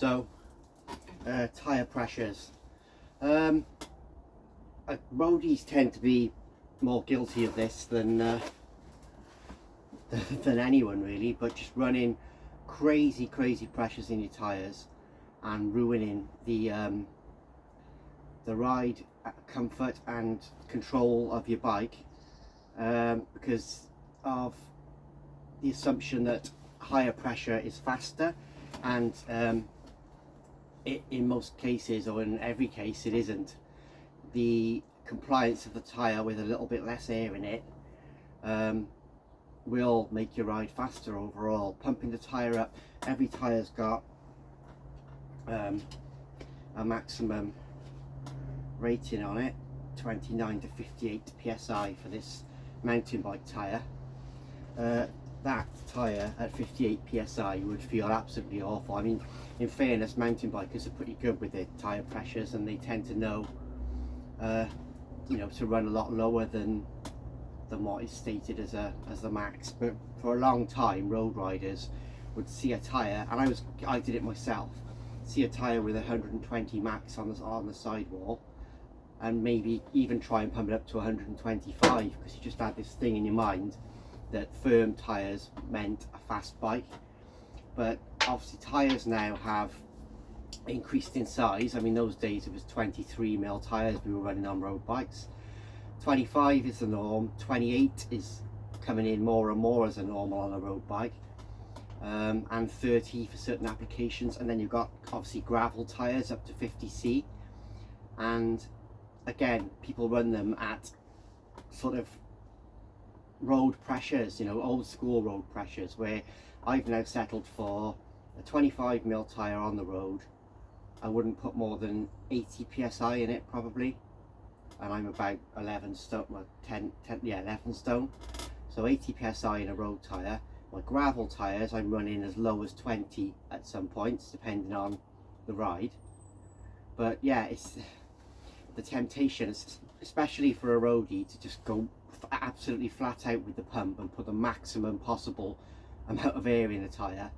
So tyre pressures. Roadies tend to be more guilty of this than than anyone really, but just running crazy pressures in your tyres and ruining the ride comfort and control of your bike, because of the assumption that higher pressure is faster, and in most cases, or in every case, it isn't. The compliance of the tyre with a little bit less air in it will make your ride faster overall. Pumping the tyre up, every tyre's got a maximum rating on it, 29 to 58 psi for this mountain bike tyre. That tyre at 58 psi would feel absolutely awful. I mean, in fairness, mountain bikers are pretty good with their tyre pressures, and they tend to know you know, to run a lot lower than what is stated as the max. But for a long time, road riders would see a tyre, and I did it myself, see a tyre with 120 max on the sidewall, and maybe even try and pump it up to 125, because you just had this thing in your mind that firm tyres meant a fast bike. But obviously tyres now have increased in size. I mean, those days it was 23mm tyres we were running on road bikes. 25 is the norm, 28 is coming in more and more as a normal on a road bike, and 30 for certain applications. And then you've got obviously gravel tyres up to 50C, and again, people run them at sort of road pressures, you know, old school road pressures, where I've now settled for a 25mm tyre on the road. I wouldn't put more than 80 psi in it probably, and I'm about 11 stone, well, 11 stone, so 80 psi in a road tyre. My gravel tyres I'm running as low as 20 at some points, depending on the ride. But yeah, it's the temptation, especially for a roadie, to just go absolutely flat out with the pump and put the maximum possible amount of air in the tyre.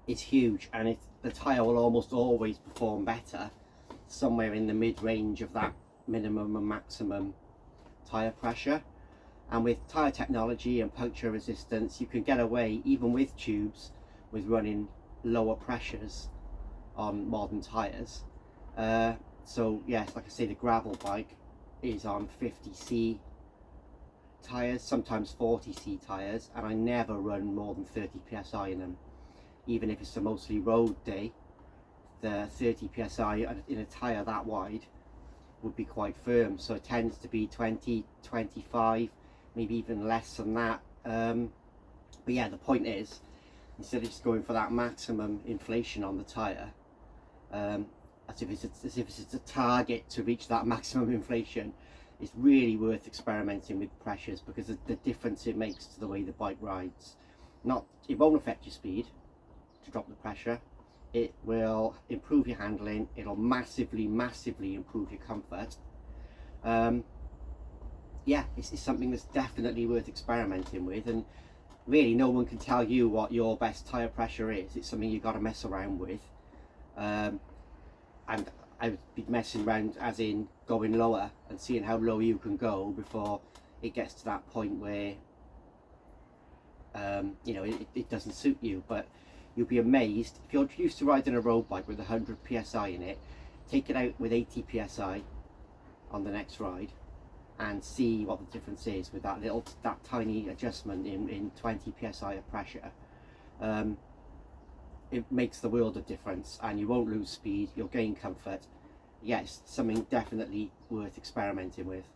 It's huge, and the tyre will almost always perform better somewhere in the mid-range of that minimum and maximum tyre pressure. And with tyre technology and puncture resistance, you can get away, even with tubes, with running lower pressures on modern tyres. So yes, like I say, the gravel bike is on 50C tyres, sometimes 40C tyres, and I never run more than 30 psi in them. Even if it's a mostly road day, the 30 psi in a tyre that wide would be quite firm. So it tends to be 20, 25, maybe even less than that. But yeah, the point is, instead of just going for that maximum inflation on the tyre, as if it's a target to reach that maximum inflation, it's really worth experimenting with pressures, because of the difference it makes to the way the bike rides. It won't affect your speed to drop the pressure. It will improve your handling. It'll massively improve your comfort. Yeah, it's something that's definitely worth experimenting with, and really no one can tell you what your best tyre pressure is. It's something you've got to mess around with, and I would be messing around as in going lower and seeing how low you can go before it gets to that point where you know, it doesn't suit you. But you'll be amazed if you're used to riding a road bike with 100 psi in it. Take it out with 80 psi on the next ride and see what the difference is with that tiny adjustment in 20 psi of pressure. It makes the world of difference, and you won't lose speed, you'll gain comfort. Yes, something definitely worth experimenting with.